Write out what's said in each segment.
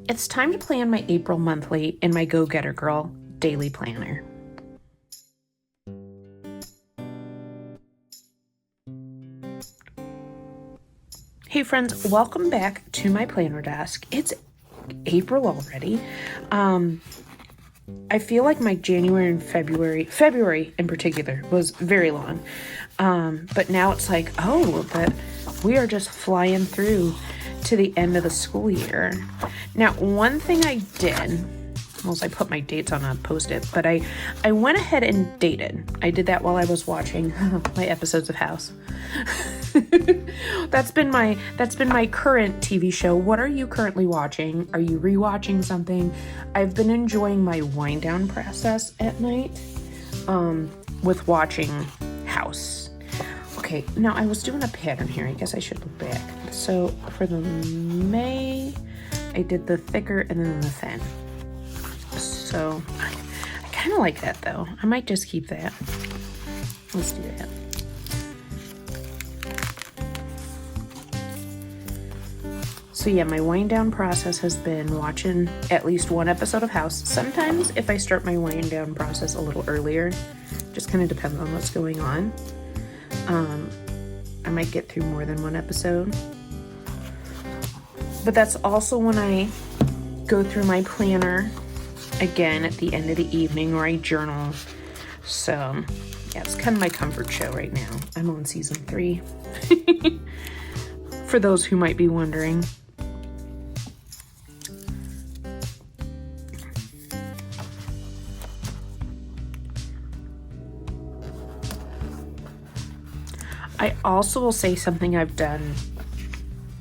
it's time to plan my April monthly in my Go Getter Girl daily planner. Hey friends, welcome back to my planner desk. It's April already. I feel like my January and February in particular was very long. But now it's like, but we are just flying through to the end of the school year. Now, one thing I did was I put my dates on a Post-it, but I went ahead and dated. I did that while I was watching my episodes of House. That's been my current TV show. What are you currently watching? Are you rewatching something? I've been enjoying my wind down process at night with watching House. Okay, now I was doing a pattern here. I guess I should look back. So for the May, I did the thicker and then the thin. So I kind of like that though. I might just keep that. Let's do that. So yeah, my wind down process has been watching at least one episode of House. Sometimes if I start my wind down process a little earlier, just kind of depends on what's going on. I might get through more than one episode. But that's also when I go through my planner again at the end of the evening, or I journal. So yeah, it's kind of my comfort show right now. I'm on season 3. For those who might be wondering. I also will say something I've done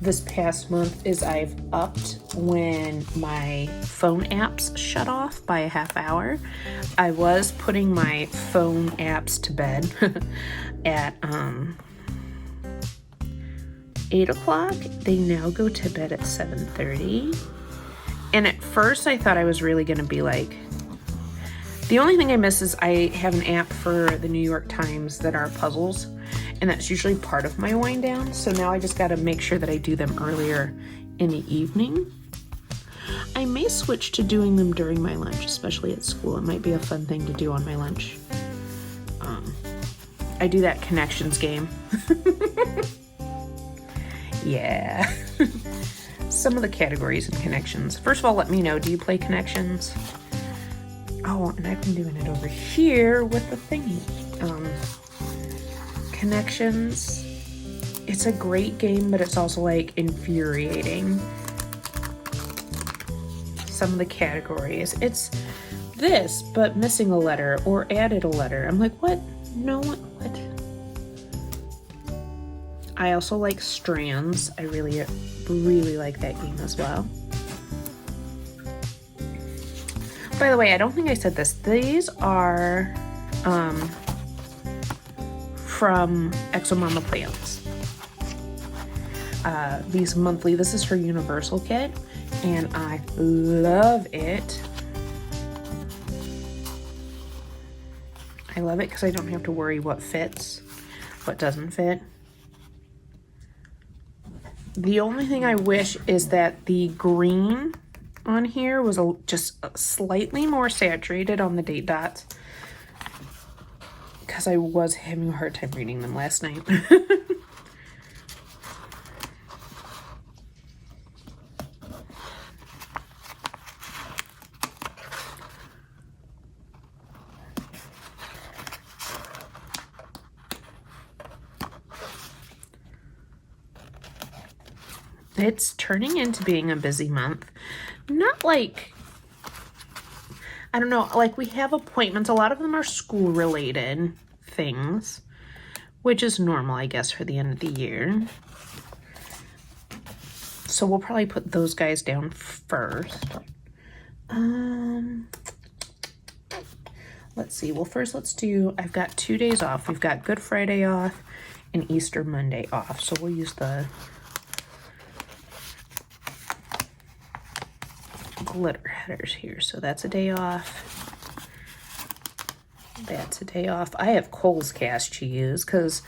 this past month is I've upped when my phone apps shut off by a half hour. I was putting my phone apps to bed at 8 o'clock. They now go to bed at 7:30. And at first I thought I was really going to be like, the only thing I miss is I have an app for the New York Times that are puzzles, and that's usually part of my wind down. So now I just got to make sure that I do them earlier in the evening. I may switch to doing them during my lunch, especially at school. It might be a fun thing to do on my lunch. I do that connections game. Yeah. Some of the categories in connections. First of all, let me know, do you play connections? Oh, and I've been doing it over here with the thingy. Connections. It's a great game, but it's also like infuriating. Some of the categories. It's this, but missing a letter or added a letter. I'm like, what? No, what? I also like Strands. I really, really like that game as well. By the way, I don't think I said this. These are from ExoMama Plans. These monthly, this is her Universal kit, and I love it. I love it because I don't have to worry what fits, what doesn't fit. The only thing I wish is that the green on here was just slightly more saturated on the date dots, because I was having a hard time reading them last night. It's turning into being a busy month. Not like, I don't know, like we have appointments. A lot of them are school related things, which is normal, I guess, for the end of the year. So we'll probably put those guys down first. Let's see. Well, first I've got 2 days off. We've got Good Friday off and Easter Monday off. So we'll use the glitter headers here. So that's a day off. That's a day off. I have Kohl's cash to use because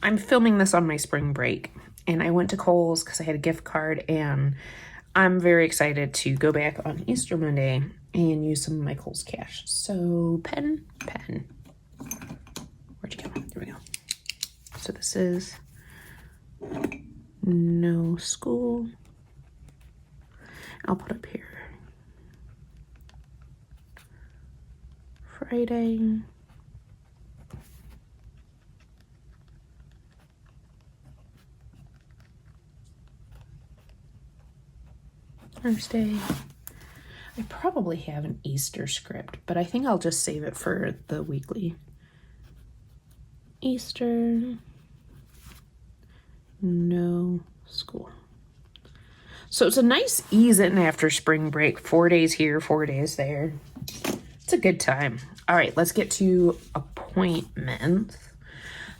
I'm filming this on my spring break, and I went to Kohl's because I had a gift card, and I'm very excited to go back on Easter Monday and use some of my Kohl's cash. So pen. Where'd you go? There we go. So this is no school. I'll put up here Friday. Thursday. I probably have an Easter script, but I think I'll just save it for the weekly. Easter, no school. So it's a nice ease in after spring break. 4 days here, 4 days there. It's a good time. All right, let's get to appointments.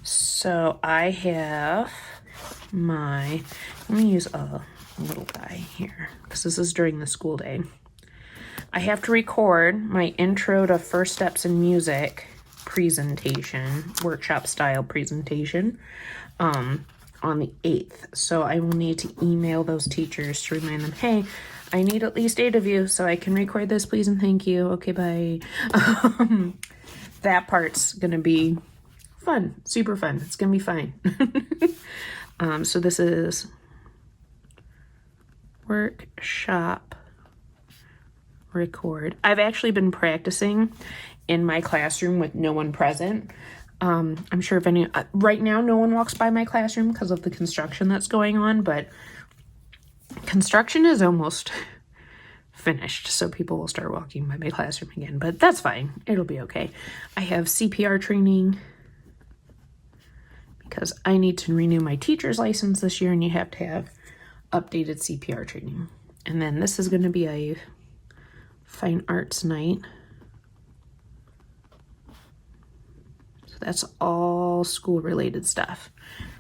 So I have let me use a little guy here because this is during the school day. I have to record my intro to First Steps in Music presentation, workshop style presentation, on the 8th. So I will need to email those teachers to remind them, hey, I need at least 8 of you so I can record this, please and thank you. Okay, bye. That part's gonna be fun, super fun. It's gonna be fine. So this is workshop record. I've actually been practicing in my classroom with no one present. I'm sure if right now no one walks by my classroom because of the construction that's going on, but construction is almost finished, so people will start walking by my classroom again, but that's fine. It'll be okay. I have CPR training because I need to renew my teacher's license this year, and you have to have updated CPR training. And then this is going to be a fine arts night. So that's all school related stuff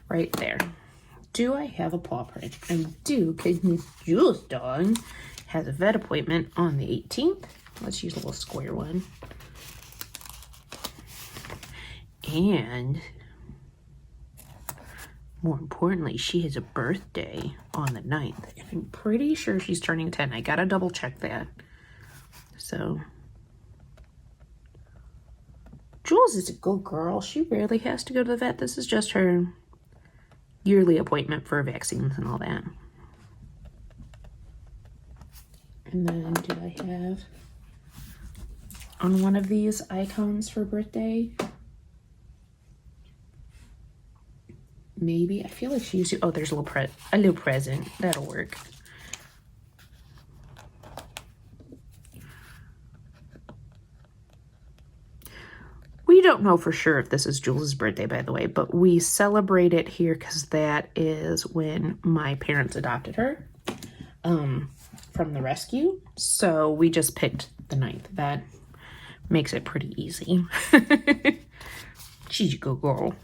right there. Do I have a paw print? I do, because Miss Jules' dog has a vet appointment on the 18th. Let's use a little square one. And more importantly, she has a birthday on the 9th. And I'm pretty sure she's turning 10. I gotta double check that. So, Jules is a good girl. She rarely has to go to the vet. This is just her yearly appointment for vaccines and all that. And then do I have on one of these icons for birthday? Maybe. I feel like she used to. Oh, there's a little present. That'll work. We don't know for sure if this is Jules' birthday, by the way, but we celebrate it here because that is when my parents adopted her from the rescue. So we just picked the 9th. That makes it pretty easy. She's a good girl.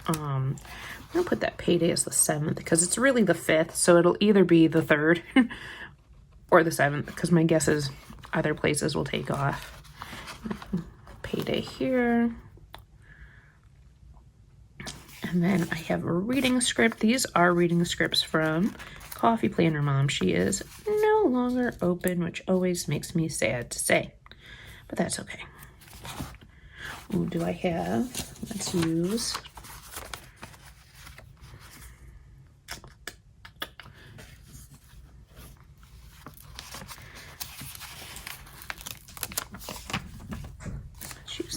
I'm going to put that payday as the 7th because it's really the 5th. So it'll either be the 3rd or the 7th because my guess is other places will take off. Payday here. And then I have a reading script. These are reading scripts from Coffee Planner Mom. She is no longer open, which always makes me sad to say, but that's okay. Ooh, do I have, let's use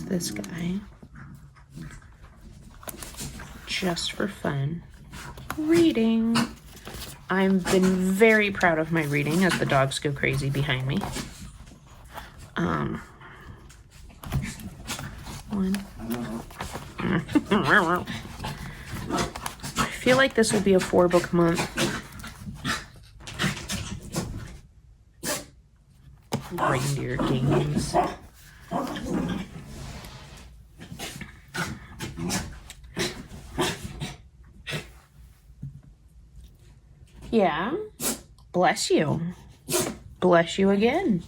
this guy just for fun. Reading. I've been very proud of my reading as the dogs go crazy behind me. One. I feel like this will be a 4-book month. Reindeer games. Yeah, bless you. Bless you again.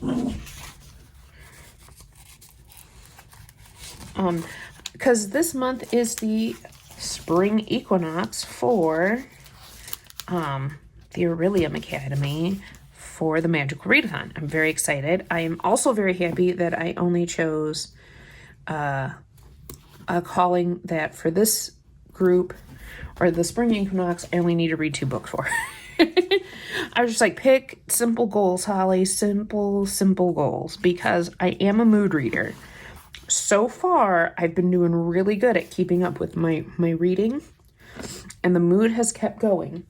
Because this month is the spring equinox for the Aurelium Academy. for the Magical Readathon. I'm very excited. I am also very happy that I only chose a calling that for this group, or the spring equinox, I only need to read 2 books for. I was just like, pick simple goals, Holly. Simple goals. Because I am a mood reader. So far, I've been doing really good at keeping up with my reading. And the mood has kept going.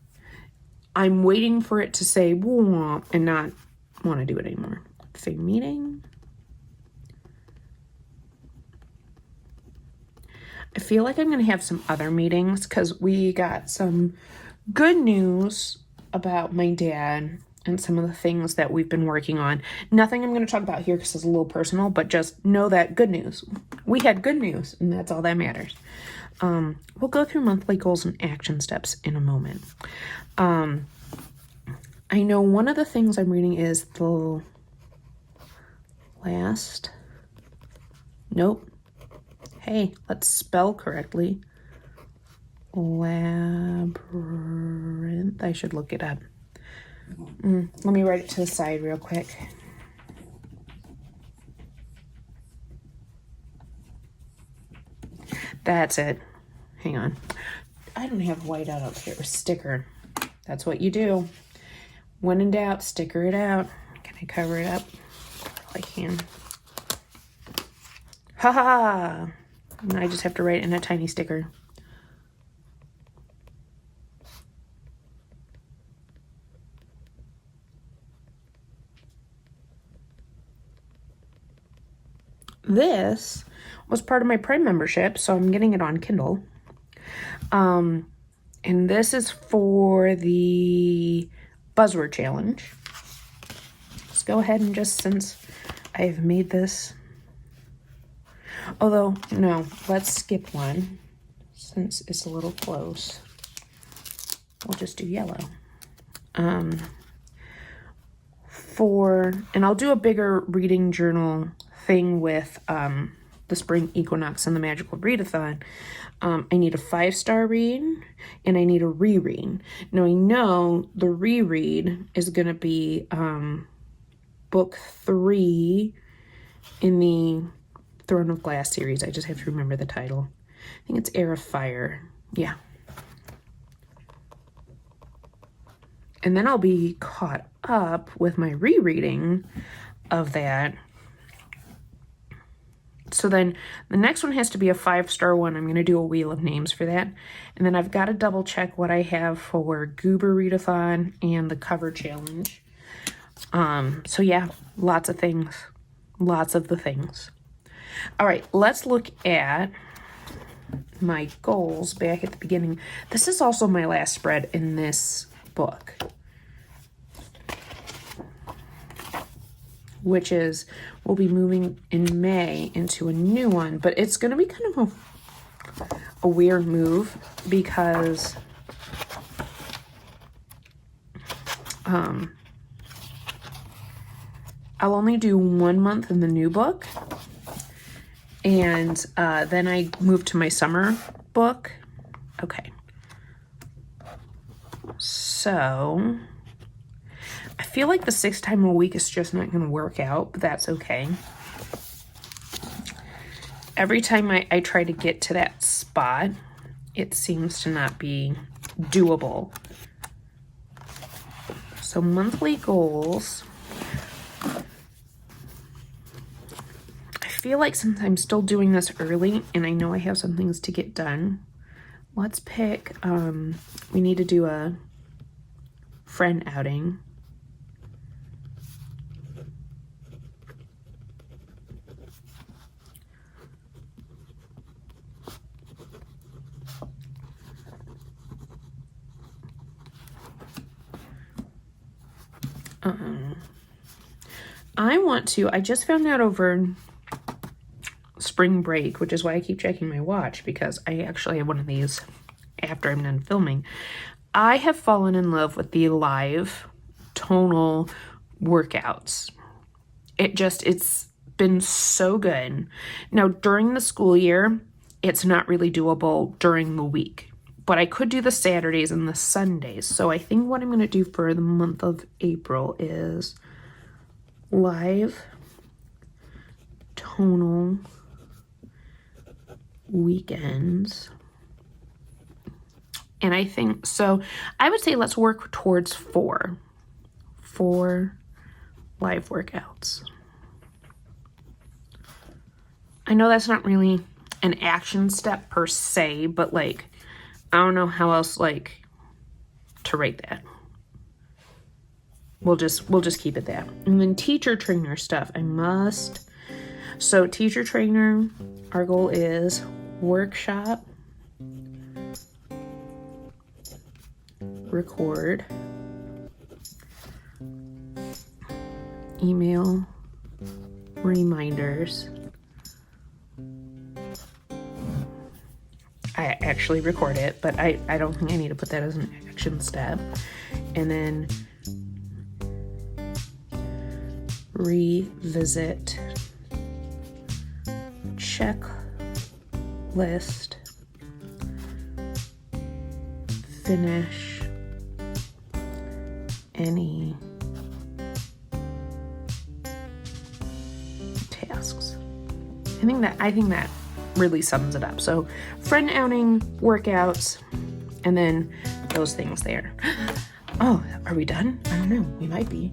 I'm waiting for it to say, womp, and not want to do it anymore. Say meeting. I feel like I'm going to have some other meetings because we got some good news about my dad and some of the things that we've been working on. Nothing I'm going to talk about here because it's a little personal, but just know that good news. We had good news, and that's all that matters. We'll go through monthly goals and action steps in a moment. I know one of the things I'm reading is the last... Nope. Hey, let's spell correctly. Labyrinth. I should look it up. Let me write it to the side real quick. That's it. Hang on. I don't have whiteout up here. Sticker. That's what you do. When in doubt, sticker it out. Can I cover it up? I can. Ha ha! And I just have to write in a tiny sticker. This was part of my Prime membership, so I'm getting it on Kindle. And this is for the Buzzword Challenge. Let's go ahead and just, since I've made this... Although, no, let's skip one, since it's a little close. We'll just do yellow. And I'll do a bigger reading journal thing with the spring equinox and the Magical Readathon. I need a 5-star read, and I need a reread. Now, I know the reread is going to be book 3 in the Throne of Glass series. I just have to remember the title. I think it's Heir of Fire. Yeah. And then I'll be caught up with my rereading of that. So then the next one has to be a 5-star one. I'm going to do a wheel of names for that. And then I've got to double check what I have for Goober Readathon and the cover challenge. So yeah, lots of things. Lots of the things. All right, let's look at my goals back at the beginning. This is also my last spread in this book, which is, we'll be moving in May into a new one, but it's going to be kind of a weird move because I'll only do 1 month in the new book. And then I moved to my summer book. Okay. So I feel like the 6th time a week is just not going to work out, but that's okay. Every time I try to get to that spot, it seems to not be doable. So monthly goals. I feel like since I'm still doing this early and I know I have some things to get done, let's pick, we need to do a friend outing. I just found out over spring break, which is why I keep checking my watch, because I actually have one of these after I'm done filming. I have fallen in love with the live tonal workouts. It's been so good. Now, during the school year, it's not really doable during the week but I could do the Saturdays and the Sundays. So I think what I'm going to do for the month of April is live tonal weekends. And I think, so I would say let's work towards four live workouts. I know that's not really an action step per se, but like, I don't know how else like to rate that. We'll just keep it that. And then teacher trainer stuff. So teacher trainer, our goal is workshop, record, email, reminders. I actually record it, but I don't think I need to put that as an action step. And then revisit, checklist, finish any tasks. I think that really sums it up. So friend outing, workouts, and then those things there. Oh, are we done? I don't know. We might be.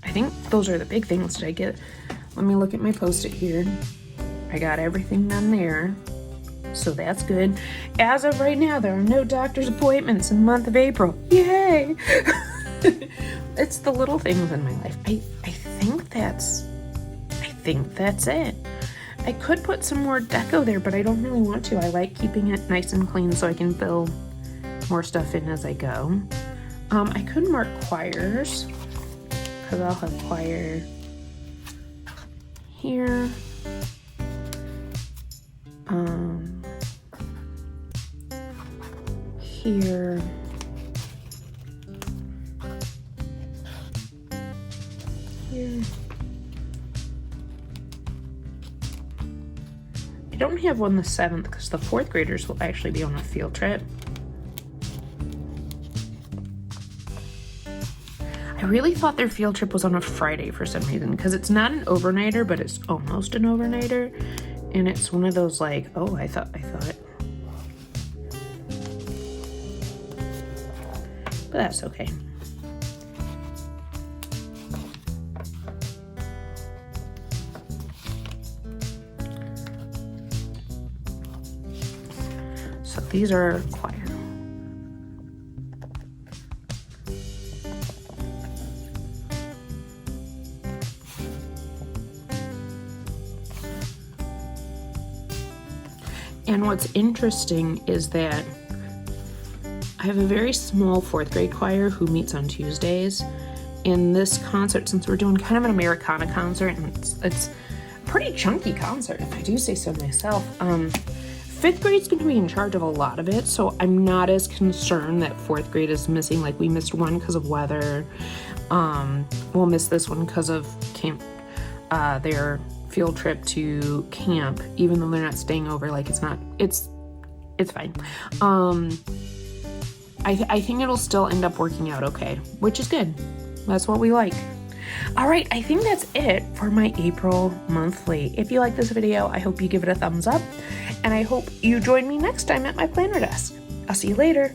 I think those are the big things. Did I get? Let me look at my post-it here. I got everything done there. So that's good. As of right now, there are no doctor's appointments in the month of April. Yay! It's the little things in my life. I think that's it. I could put some more deco there, but I don't really want to. I like keeping it nice and clean so I can fill more stuff in as I go. I could mark choirs, because I'll have choir here. Here. Here. I don't have one the 7th because the 4th graders will actually be on a field trip. I really thought their field trip was on a Friday for some reason, because it's not an overnighter, but it's almost an overnighter. And it's one of those like, oh, I thought. But that's okay. So these are choir. And what's interesting is that I have a very small 4th grade choir who meets on Tuesdays. In this concert, since we're doing kind of an Americana concert, and it's a pretty chunky concert, if I do say so myself, 5th grade's going to be in charge of a lot of it, so I'm not as concerned that 4th grade is missing. Like, we missed one because of weather. We'll miss this one because of camp, their field trip to camp, even though they're not staying over. Like, it's fine. I think it'll still end up working out okay, which is good. That's what we like. All right, I think that's it for my April monthly. If you like this video, I hope you give it a thumbs up, and I hope you join me next time at my planner desk. I'll see you later.